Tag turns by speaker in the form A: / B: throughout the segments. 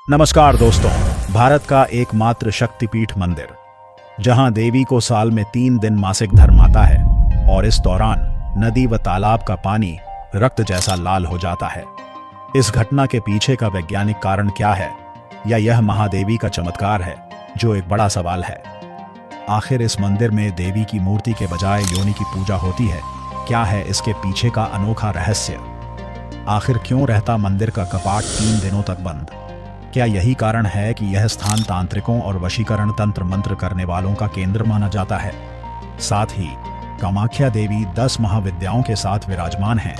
A: नमस्कार दोस्तों, भारत का एकमात्र शक्तिपीठ मंदिर जहां देवी को साल में 3 दिन मासिक धर्म आता है और इस दौरान नदी व तालाब का पानी रक्त जैसा लाल हो जाता है। इस घटना के पीछे का वैज्ञानिक कारण क्या है, या यह महादेवी का चमत्कार है, जो एक बड़ा सवाल है। आखिर इस मंदिर में देवी की मूर्ति के बजाय योनि की पूजा होती है। क्या है इसके पीछे का अनोखा रहस्य? आखिर क्यों रहता मंदिर का कपाट 3 दिनों तक बंद? क्या यही कारण है कि यह स्थान तांत्रिकों और वशीकरण तंत्र मंत्र करने वालों का केंद्र माना जाता है? साथ ही कामाख्या देवी 10 महाविद्याओं के साथ विराजमान हैं,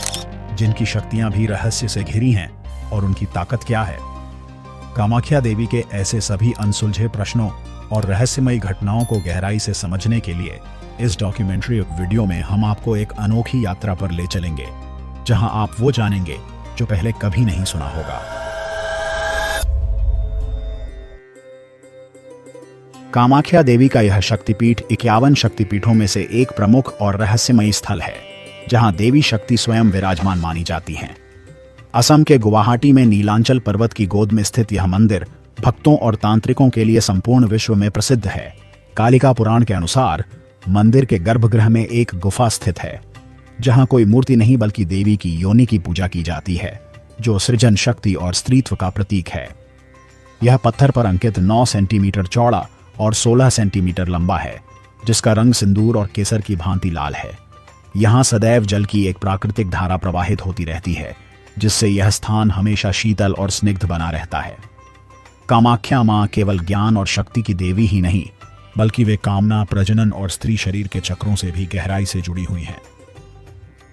A: जिनकी शक्तियां भी रहस्य से घिरी हैं, और उनकी ताकत क्या है? कामाख्या देवी के ऐसे सभी अनसुलझे प्रश्नों और रहस्यमयी घटनाओं को गहराई से समझने के लिए इस डॉक्यूमेंट्री वीडियो में हम आपको एक अनोखी यात्रा पर ले चलेंगे, जहां आप वो जानेंगे जो पहले कभी नहीं सुना होगा। कामाख्या देवी का यह शक्तिपीठ 51 शक्तिपीठों में से एक प्रमुख और रहस्यमयी स्थल है, जहां देवी शक्ति स्वयं विराजमान मानी जाती हैं। असम के गुवाहाटी में नीलांचल पर्वत की गोद में स्थित यह मंदिर भक्तों और तांत्रिकों के लिए संपूर्ण विश्व में प्रसिद्ध है। कालिका पुराण के अनुसार मंदिर के गर्भगृह में एक गुफा स्थित है, जहां कोई मूर्ति नहीं बल्कि देवी की योनि की पूजा की जाती है, जो सृजन शक्ति और स्त्रीत्व का प्रतीक है। यह पत्थर पर अंकित 9 सेंटीमीटर चौड़ा और 16 सेंटीमीटर लंबा है, जिसका रंग सिंदूर और केसर की भांति लाल है। यहाँ सदैव जल की एक प्राकृतिक धारा प्रवाहित होती रहती है, जिससे यह स्थान हमेशा शीतल और स्निग्ध बना रहता है। कामाख्या मां केवल ज्ञान और शक्ति की देवी ही नहीं, बल्कि वे कामना, प्रजनन और स्त्री शरीर के चक्रों से भी गहराई से जुड़ी हुई हैं।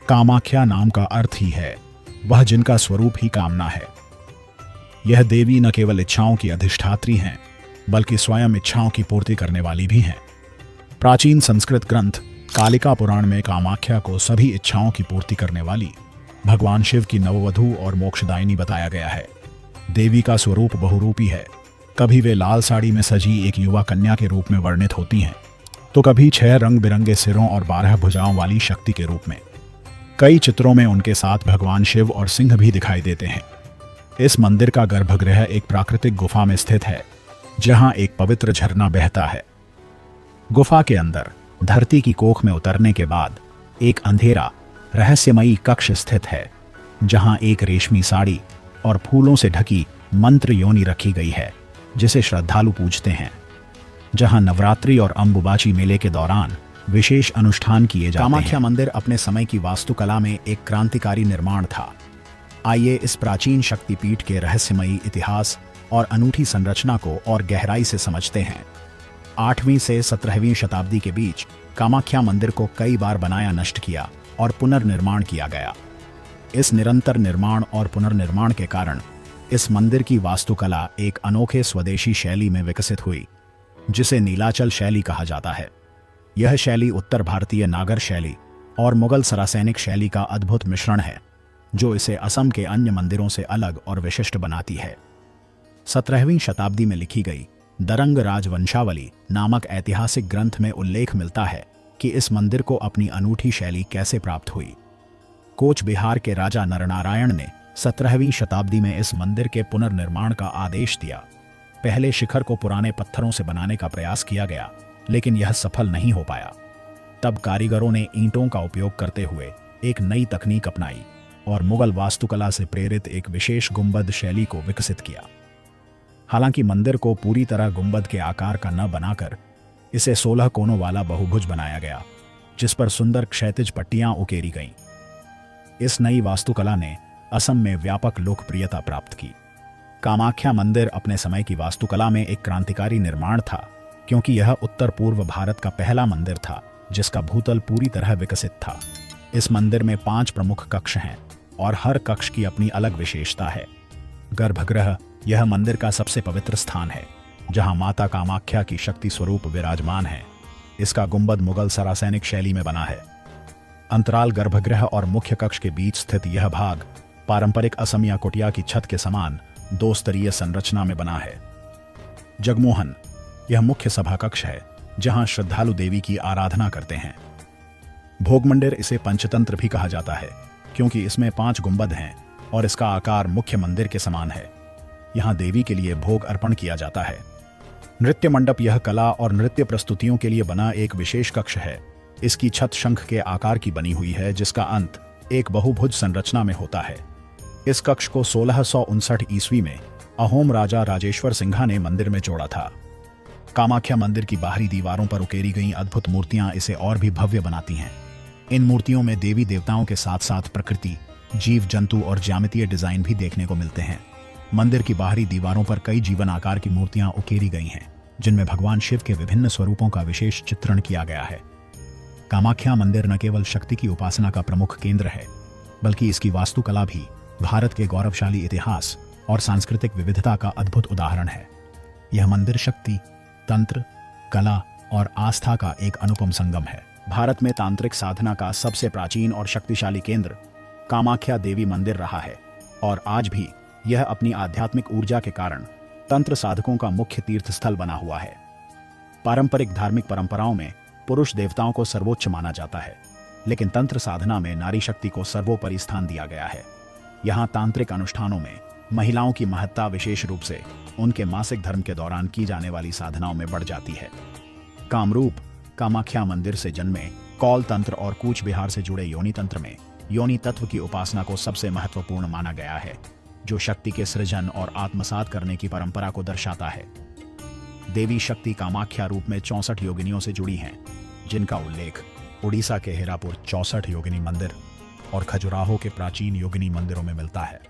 A: कामाख्या नाम का अर्थ ही है वह जिनका स्वरूप ही कामना है। यह देवी न केवल इच्छाओं की अधिष्ठात्री हैं, बल्कि स्वयं इच्छाओं की पूर्ति करने वाली भी हैं। प्राचीन संस्कृत ग्रंथ कालिका पुराण में कामाख्या को सभी इच्छाओं की पूर्ति करने वाली भगवान शिव की नववधू और मोक्षदायिनी बताया गया है। देवी का स्वरूप बहुरूपी है। कभी वे लाल साड़ी में सजी एक युवा कन्या के रूप में वर्णित होती हैं, तो कभी 6 रंग बिरंगे सिरों और 12 भुजाओं वाली शक्ति के रूप में। कई चित्रों में उनके साथ भगवान शिव और सिंह भी दिखाई देते हैं। इस मंदिर का गर्भगृह एक प्राकृतिक गुफा में स्थित है, जहां एक पवित्र झरना बहता है। गुफा के अंदर धरती की कोख में उतरने के बाद एक अंधेरा रहस्यमयी कक्ष स्थित है, जहां एक रेशमी साड़ी और फूलों से ढकी मंत्र योनि रखी गई है, जिसे श्रद्धालु पूजते हैं। जहां नवरात्रि और अंबुबाची मेले के दौरान विशेष अनुष्ठान किए जाते हैं। कामाख्या मंदिर अपने समय की वास्तुकला में एक क्रांतिकारी निर्माण था। आइए इस प्राचीन शक्तिपीठ के रहस्यमयी इतिहास और अनूठी संरचना को और गहराई से समझते हैं। 8वीं से 17वीं शताब्दी के बीच कामाख्या मंदिर को कई बार बनाया, नष्ट किया और पुनर्निर्माण किया गया। इस निरंतर निर्माण और पुनर्निर्माण के कारण इस मंदिर की वास्तुकला एक अनोखे स्वदेशी शैली में विकसित हुई, जिसे नीलाचल शैली कहा जाता है। यह शैली उत्तर भारतीय नागर शैली और मुगल सरासैनिक शैली का अद्भुत मिश्रण है, जो इसे असम के अन्य मंदिरों से अलग और विशिष्ट बनाती है। 17वीं शताब्दी में लिखी गई दरंग राजवंशावली नामक ऐतिहासिक ग्रंथ में उल्लेख मिलता है कि इस मंदिर को अपनी अनूठी शैली कैसे प्राप्त हुई। कोच बिहार के राजा नरनारायण ने 17वीं शताब्दी में इस मंदिर के पुनर्निर्माण का आदेश दिया। पहले शिखर को पुराने पत्थरों से बनाने का प्रयास किया गया, लेकिन यह सफल नहीं हो पाया। तब कारीगरों ने ईंटों का उपयोग करते हुए एक नई तकनीक अपनाई और मुगल वास्तुकला से प्रेरित एक विशेष गुंबद शैली को विकसित किया। हालांकि मंदिर को पूरी तरह गुंबद के आकार का न बनाकर इसे 16 कोनों वाला बहुभुज बनाया गया, जिस पर सुंदर क्षैतिज पट्टियां उकेरी गईं। इस नई वास्तुकला ने असम में व्यापक लोकप्रियता प्राप्त की। कामाख्या मंदिर अपने समय की वास्तुकला में एक क्रांतिकारी निर्माण था, क्योंकि यह उत्तर पूर्व भारत का पहला मंदिर था जिसका भूतल पूरी तरह विकसित था। इस मंदिर में 5 प्रमुख कक्ष हैं और हर कक्ष की अपनी अलग विशेषता है। गर्भगृह यह मंदिर का सबसे पवित्र स्थान है, जहां माता कामाख्या की शक्ति स्वरूप विराजमान है। इसका गुंबद मुगल सरासैनिक शैली में बना है। अंतराल गर्भगृह और मुख्य कक्ष के बीच स्थित यह भाग पारंपरिक असमिया कुटिया की छत के समान 2 स्तरीय संरचना में बना है। जगमोहन यह मुख्य सभा कक्ष है, जहां श्रद्धालु देवी की आराधना करते हैं। भोगमंदिर इसे पंचतंत्र भी कहा जाता है, क्योंकि इसमें 5 गुंबद हैं और इसका आकार मुख्य मंदिर के समान है। यहाँ देवी के लिए भोग अर्पण किया जाता है। नृत्य मंडप यह कला और नृत्य प्रस्तुतियों के लिए बना एक विशेष कक्ष है। इसकी छत शंख के आकार की बनी हुई है, जिसका अंत एक बहुभुज संरचना में होता है। इस कक्ष को 1659 ईस्वी में अहोम राजा राजेश्वर सिंघा ने मंदिर में जोड़ा था। कामाख्या मंदिर की बाहरी दीवारों पर उकेरी गई अद्भुत मूर्तियां इसे और भी भव्य बनाती हैं। इन मूर्तियों में देवी देवताओं के साथ साथ प्रकृति, जीव जंतु और ज्यामितीय डिजाइन भी देखने को मिलते हैं। मंदिर की बाहरी दीवारों पर कई जीवन आकार की मूर्तियां उकेरी गई हैं, जिनमें भगवान शिव के विभिन्न स्वरूपों का विशेष चित्रण किया गया है। कामाख्या मंदिर न केवल शक्ति की उपासना का प्रमुख केंद्र है, बल्कि इसकी वास्तुकला भी भारत के गौरवशाली इतिहास और सांस्कृतिक विविधता का अद्भुत उदाहरण है। यह मंदिर शक्ति, तंत्र, कला और आस्था का एक अनुपम संगम है। भारत में तांत्रिक साधना का सबसे प्राचीन और शक्तिशाली केंद्र कामाख्या देवी मंदिर रहा है और आज भी यह अपनी आध्यात्मिक ऊर्जा के कारण तंत्र साधकों का मुख्य तीर्थ स्थल बना हुआ है। पारंपरिक धार्मिक परंपराओं में पुरुष देवताओं को सर्वोच्च माना जाता है, लेकिन तंत्र साधना में नारी शक्ति को सर्वोपरि स्थान दिया गया है। यहाँ तांत्रिक अनुष्ठानों में महिलाओं की महत्ता विशेष रूप से उनके मासिक धर्म के दौरान की जाने वाली साधनाओं में बढ़ जाती है। कामरूप कामाख्या मंदिर से जन्मे कौल तंत्र और कूच बिहार से जुड़े योनि तंत्र में योनि तत्व की उपासना को सबसे महत्वपूर्ण माना गया है, जो शक्ति के सृजन और आत्मसात करने की परंपरा को दर्शाता है। देवी शक्ति कामाख्या रूप में 64 योगिनियों से जुड़ी हैं, जिनका उल्लेख उड़ीसा के हेरापुर 64 योगिनी मंदिर और खजुराहो के प्राचीन योगिनी मंदिरों में मिलता है।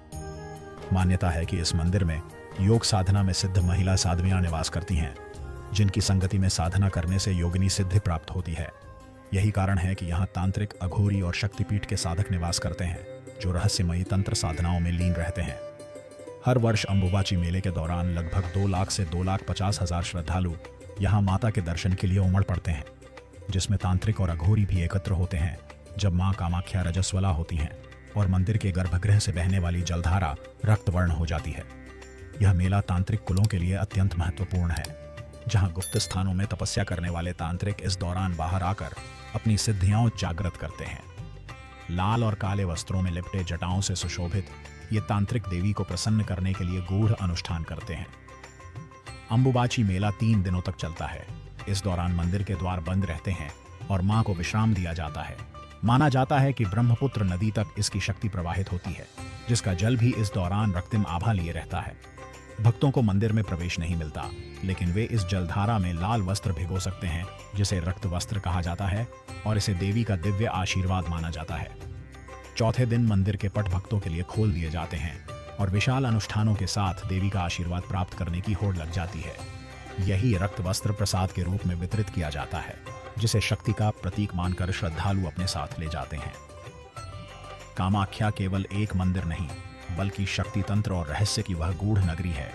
A: मान्यता है कि इस मंदिर में योग साधना में सिद्ध महिला साध्वियां निवास करती हैं, जिनकी संगति में साधना करने से योगिनी सिद्धि प्राप्त होती है। यही कारण है कि यहाँ तांत्रिक, अघोरी और शक्तिपीठ के साधक निवास करते हैं, जो रहस्यमयी तंत्र साधनाओं में लीन रहते हैं। हर वर्ष अंबुबाची मेले के दौरान लगभग 2 लाख से 2,50,000 श्रद्धालु यहाँ माता के दर्शन के लिए उमड़ पड़ते हैं, जिसमें तांत्रिक और अघोरी भी एकत्र होते हैं। जब मां कामाख्या रजस्वला होती हैं और मंदिर के गर्भगृह से बहने वाली जलधारा रक्तवर्ण हो जाती है। यह मेला तांत्रिक कुलों के लिए अत्यंत महत्वपूर्ण है, जहां गुप्त स्थानों में तपस्या करने वाले तांत्रिक इस दौरान बाहर आकर अपनी सिद्धियां जागृत करते हैं। लाल और काले वस्त्रों में लिपटे जटाओं से सुशोभित ये तांत्रिक देवी को प्रसन्न करने के लिए गूढ़ अनुष्ठान करते हैं। अंबुबाची मेला 3 दिनों तक चलता है। इस दौरान मंदिर के द्वार बंद रहते हैं और मां को विश्राम दिया जाता है। माना जाता है कि ब्रह्मपुत्र नदी तक इसकी शक्ति प्रवाहित होती है, जिसका जल भी इस दौरान रक्तिम आभा लिए रहता है। भक्तों को मंदिर में प्रवेश नहीं मिलता, लेकिन वे इस जलधारा में लाल वस्त्र भिगो सकते हैं, जिसे रक्त वस्त्र कहा जाता है और इसे देवी का दिव्य आशीर्वाद माना जाता है। चौथे दिन मंदिर के पट भक्तों के लिए खोल दिए जाते हैं और विशाल अनुष्ठानों के साथ देवी का आशीर्वाद प्राप्त करने की होड़ लग जाती है। यही रक्त वस्त्र प्रसाद के रूप में वितरित किया जाता है, जिसे शक्ति का प्रतीक मानकर श्रद्धालु अपने साथ ले जाते हैं। कामाख्या केवल एक मंदिर नहीं, बल्कि शक्ति तंत्र और रहस्य की वह गूढ़ नगरी है,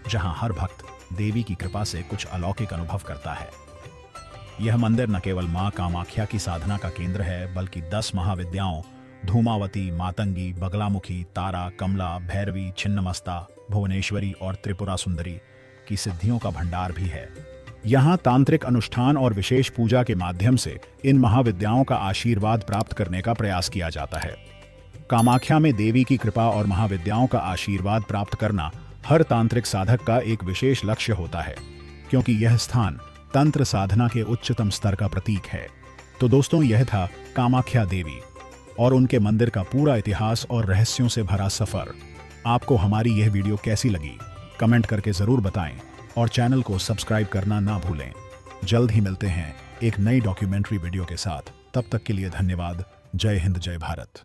A: जहां हर भक्त देवी की कृपा से कुछ अलौकिक अनुभव करता है। यह मंदिर न केवल मां कामाख्या की साधना का केंद्र है, बल्कि 10 महाविद्याओं धूमावती, मातंगी, बगलामुखी, तारा, कमला, भैरवी, छिन्नमस्ता, भुवनेश्वरी और त्रिपुरा सुंदरी की सिद्धियों का भंडार भी है। यहाँ तांत्रिक अनुष्ठान और विशेष पूजा के माध्यम से इन महाविद्याओं का आशीर्वाद प्राप्त करने का प्रयास किया जाता है। कामाख्या में देवी की कृपा और महाविद्याओं का आशीर्वाद प्राप्त करना हर तांत्रिक साधक का एक विशेष लक्ष्य होता है, क्योंकि यह स्थान तंत्र साधना के उच्चतम स्तर का प्रतीक है। तो दोस्तों, यह था कामाख्या देवी और उनके मंदिर का पूरा इतिहास और रहस्यों से भरा सफर। आपको हमारी यह वीडियो कैसी लगी? कमेंट करके जरूर बताएं और चैनल को सब्सक्राइब करना ना भूलें। जल्द ही मिलते हैं एक नई डॉक्यूमेंट्री वीडियो के साथ। तब तक के लिए धन्यवाद। जय हिंद, जय भारत।